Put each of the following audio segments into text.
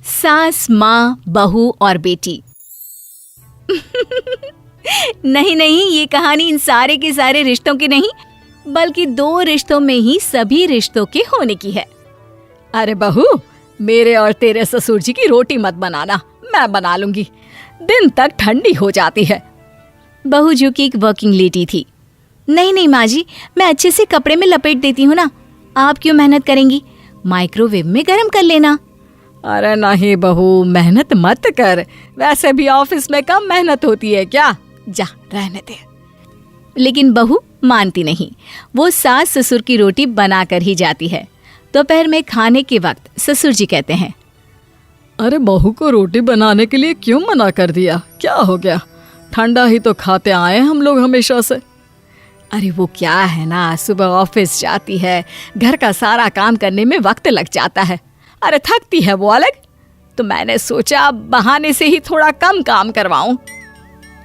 सास, माँ, बहू और बेटी। नहीं नहीं, ये कहानी इन सारे के सारे रिश्तों की नहीं, बल्कि 2 रिश्तों में ही सभी रिश्तों के होने की है। अरे बहू, मेरे और तेरे ससुर जी की रोटी मत बनाना, मैं बना लूंगी, दिन तक ठंडी हो जाती है। बहू जो कि एक वर्किंग लेडी थी। नहीं नहीं माँ जी, मैं अच्छे से कपड़े में लपेट देती हूँ ना, आप क्यों मेहनत करेंगी, माइक्रोवेव में गर्म कर लेना। अरे नहीं बहू, मेहनत मत कर, वैसे भी ऑफिस में कम मेहनत होती है क्या, जा रहने दे। लेकिन बहू मानती नहीं, वो सास ससुर की रोटी बनाकर ही जाती है। दोपहर में खाने के वक्त ससुर जी कहते हैं, अरे बहू को रोटी बनाने के लिए क्यों मना कर दिया, क्या हो गया, ठंडा ही तो खाते आए हम लोग हमेशा से। अरे वो क्या है ना, सुबह ऑफिस जाती है, घर का सारा काम करने में वक्त लग जाता है, अरे थकती है वो अलग, तो मैंने सोचा बहाने से ही थोड़ा कम काम करवाऊं।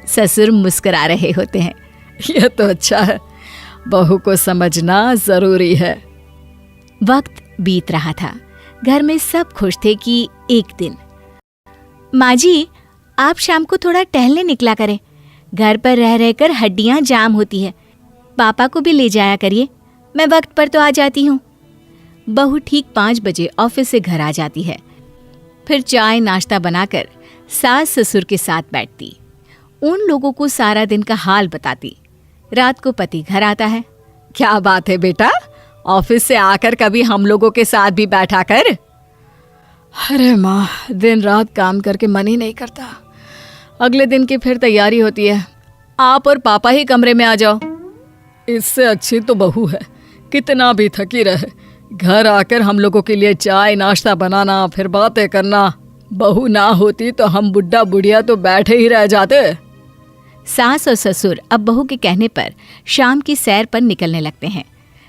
ससुर मुस्कुरा रहे होते हैं। यह तो अच्छा है, बहू को समझना जरूरी है। वक्त बीत रहा था, घर में सब खुश थे कि एक दिन, माँ जी आप शाम को थोड़ा टहलने निकला करें, घर पर रह रहकर हड्डियां जाम होती है, पापा को भी ले जाया करिए, मैं वक्त पर तो आ जाती हूँ। बहू ठीक 5 बजे ऑफिस से घर आ जाती है, फिर चाय नाश्ता बनाकर सास ससुर के साथ बैठती, उन लोगों को सारा दिन का हाल बताती। रात को पति घर आता है। क्या बात है बेटा, ऑफिस से आकर कभी हम लोगों के साथ भी बैठा कर। अरे माँ, दिन रात काम करके मन ही नहीं करता, अगले दिन की फिर तैयारी होती है, आप और पापा ही कमरे में आ जाओ। इससे अच्छी तो बहू है, कितना भी थकी रहे, घर आकर हम लोगों के लिए चाय नाश्ता बनाना, फिर बातें करना। बहू ना होती तो हम बुढ़ा बुढ़िया तो बैठे ही रह जाते। सास और ससुर अब बहू के कहने पर शाम की सैर पर निकलने लगते हैं।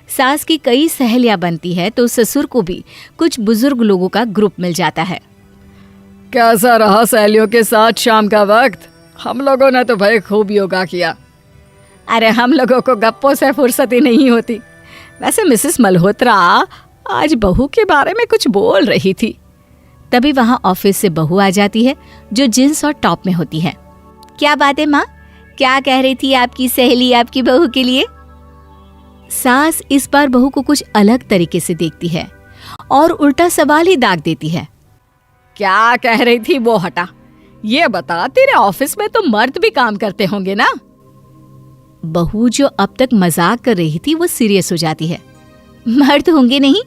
सास की कई सहेलियां बनती है तो ससुर को भी कुछ बुजुर्ग लोगों का ग्रुप मिल जाता है। कैसा रहा सहेलियों के साथ शाम का वक्त? हम लोगों ने तो भाई खूब योगा किया। अरे हम लोगों को गप्पों से फुर्सत ही नहीं होती। वैसे मिसेस मल्होत्रा आज बहू के बारे में कुछ बोल रही थी। तभी वहां ऑफिस से बहू आ जाती है जो जींस और टॉप में होती है। क्या बात है माँ, क्या कह रही थी आपकी सहेली आपकी बहू के लिए? सास इस बार बहू को कुछ अलग तरीके से देखती है और उल्टा सवाल ही दाग देती है। क्या कह रही थी वो हटा, ये बता, तेरे ऑफिस में तो मर्द भी काम करते होंगे ना? बहू जो अब तक मजाक कर रही थी वो सीरियस हो जाती है। मर्द होंगे नहीं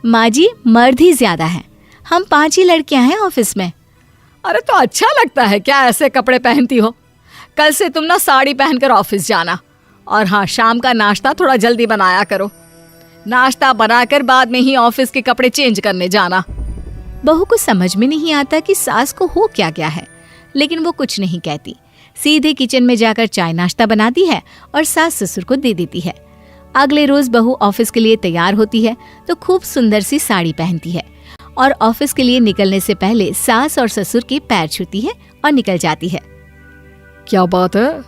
माँ जी, मर्द ही ज्यादा हैं, हम 5 ही लड़कियां हैं ऑफिस में। अरे तो अच्छा लगता है क्या ऐसे कपड़े पहनती हो? कल से तुम ना साड़ी पहनकर ऑफिस जाना, और हाँ, शाम का नाश्ता थोड़ा जल्दी बनाया करो, नाश्ता बनाकर बाद में ही ऑफिस के कपड़े चेंज करने जाना। बहू को समझ में नहीं आता कि सास को हो क्या गया है, लेकिन वो कुछ नहीं कहती, सीधे किचन में जाकर चाय नाश्ता बनाती है और सास ससुर को दे देती है। अगले रोज बहू ऑफिस के लिए तैयार होती है तो खूब सुंदर सी साड़ी पहनती है और ऑफिस के लिए निकलने से पहले सास और ससुर के पैर छूती है और निकल जाती है। क्या बात है,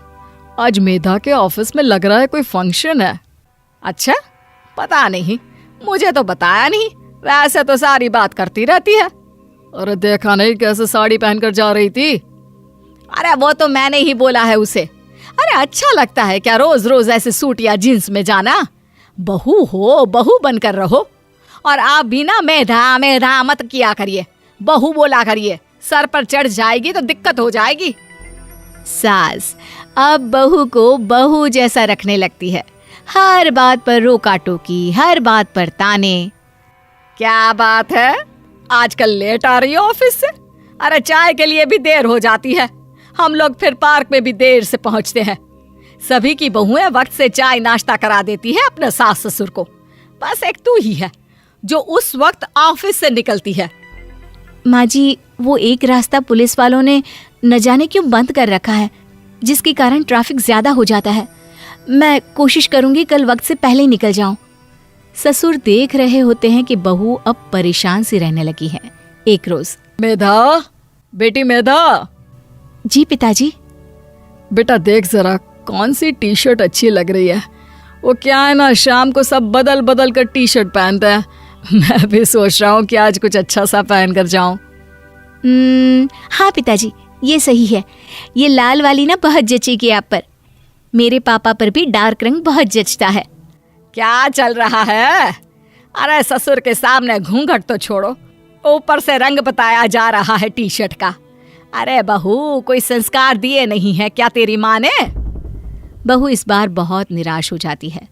आज मेधा के ऑफिस में लग रहा है कोई फंक्शन है। अच्छा, पता नहीं, मुझे तो बताया नहीं, वैसे तो सारी बात करती रहती है। अरे देखा नहीं कैसे साड़ी पहनकर जा रही थी? अरे वो तो मैंने ही बोला है उसे। अरे अच्छा लगता है क्या रोज रोज ऐसे सूट या जींस में जाना? बहू हो, बहू बनकर रहो, और आप भी ना मेधा मेधा मत किया करिए, बहू बोला करिए, सर पर चढ़ जाएगी तो दिक्कत हो जाएगी। सास अब बहू को बहू जैसा रखने लगती है, हर बात पर रोका टोकी, हर बात पर ताने। क्या बात है, आजकल लेट आ रही है ऑफिस से? अरे चाय के लिए भी देर हो जाती है, हम लोग फिर पार्क में भी देर से पहुंचते हैं। सभी की बहुएं वक्त से चाय नाश्ता करा देती है अपने सास ससुर को, बस एक तू ही है जो उस वक्त ऑफिस से निकलती है। माँ जी, वो एक रास्ता पुलिस वालों ने न जाने क्यों बंद कर रखा है, जिसके कारण ट्रैफिक ज्यादा हो जाता है। मैं कोशिश करूंगी कल वक्त से पहले ही निकल जाऊं। ससुर देख रहे होते हैं कि बहू अब परेशान सी रहने लगी है। एक रोज, मेधा, बेटी मेधा। जी पिताजी। बेटा देख जरा कौन सी टी शर्ट अच्छी लग रही है। वो क्या है ना, शाम को सब बदल बदल कर टी शर्ट पहनते हैं, मैं भी सोच रहा हूँ कि आज कुछ अच्छा सा पहन कर जाऊं। हाँ पिताजी, ये सही है। ये लाल वाली ना बहुत जचेगी आप पर। मेरे पापा पर भी डार्क रंग बहुत जचता है। क्या चल रहा है? अरे ससुर के सामने घूंघट तो छोड़ो, ऊपर से रंग बताया जा रहा है टी शर्ट का। अरे बहू, कोई संस्कार दिए नहीं है क्या तेरी माँ ने? बहू इस बार बहुत निराश हो जाती है।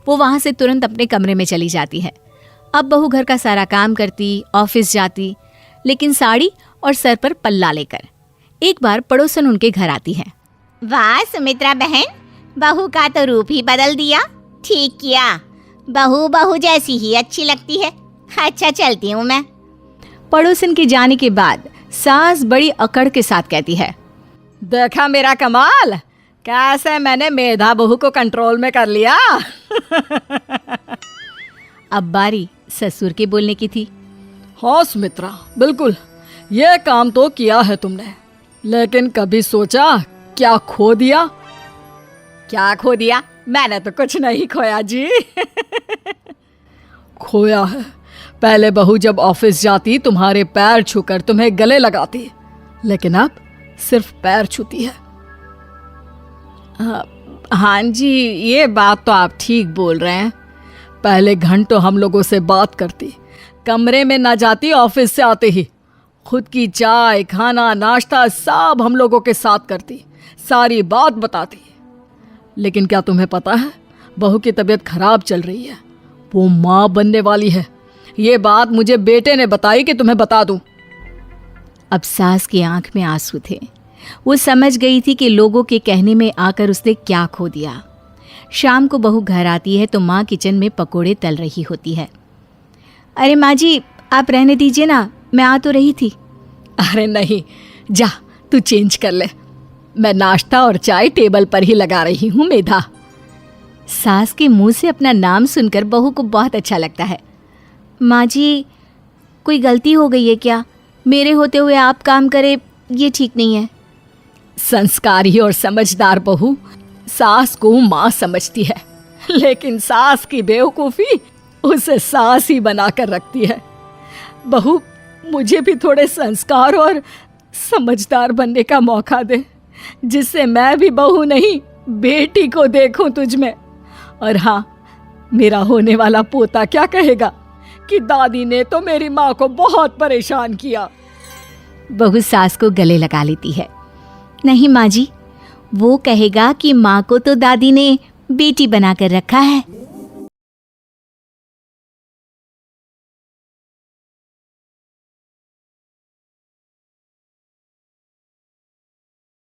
वो वहां से तुरंत अपने कमरे में चली जाती है। अब बहू घर का सारा काम करती, ऑफिस जाती, लेकिन साड़ी और सर पर पल्ला लेकर। एक बार पड़ोसन उनके घर आती है। वाह सुमित्रा बहन, बहू का तो रूप ही बदल दिया। ठीक किया, बहू बहू जैसी ही अच्छी लगती है। अच्छा चलती हूँ मैं। पड़ोसन के जाने के बाद सास बड़ी अकड़ के साथ कहती है, देखा मेरा कमाल, कैसे मैंने मेधा बहू को कंट्रोल में कर लिया। अब बारी ससुर के बोलने की थी। हाँ सुमित्रा, बिल्कुल ये काम तो किया है तुमने, लेकिन कभी सोचा क्या खो दिया? क्या खो दिया? मैंने तो कुछ नहीं खोया जी। खोया है, पहले बहू जब ऑफिस जाती तुम्हारे पैर छूकर तुम्हें गले लगाती, लेकिन अब सिर्फ पैर छूती है। हाँ जी, ये बात तो आप ठीक बोल रहे हैं। पहले घंटों हम लोगों से बात करती, कमरे में ना जाती, ऑफिस से आते ही खुद की चाय, खाना, नाश्ता सब हम लोगों के साथ करती, सारी बात बताती। लेकिन क्या तुम्हें पता है, बहू की तबीयत खराब चल रही है, वो माँ बनने वाली है। ये बात मुझे बेटे ने बताई कि तुम्हें बता दूं। अब सास की आंख में आंसू थे। वो समझ गई थी कि लोगों के कहने में आकर उसने क्या खो दिया। शाम को बहू घर आती है तो माँ किचन में पकोड़े तल रही होती है। अरे माँ जी, आप रहने दीजिए ना, मैं आ तो रही थी। अरे नहीं, जा तू चेंज कर ले, मैं नाश्ता और चाय टेबल पर ही लगा रही हूँ मेधा। सास के मुंह से अपना नाम सुनकर बहू को बहुत अच्छा लगता है। माँ जी, कोई गलती हो गई है क्या? मेरे होते हुए आप काम करें, ये ठीक नहीं है। संस्कारी और समझदार बहू सास को माँ समझती है, लेकिन सास की बेवकूफ़ी उसे सास ही बनाकर रखती है। बहू, मुझे भी थोड़े संस्कार और समझदार बनने का मौका दे, जिससे मैं भी बहू नहीं बेटी को देखूं तुझ में। और हाँ, मेरा होने वाला पोता क्या कहेगा कि दादी ने तो मेरी माँ को बहुत परेशान किया। बहू सास को गले लगा लेती है। नहीं माँ जी, वो कहेगा कि माँ को तो दादी ने बेटी बनाकर रखा है।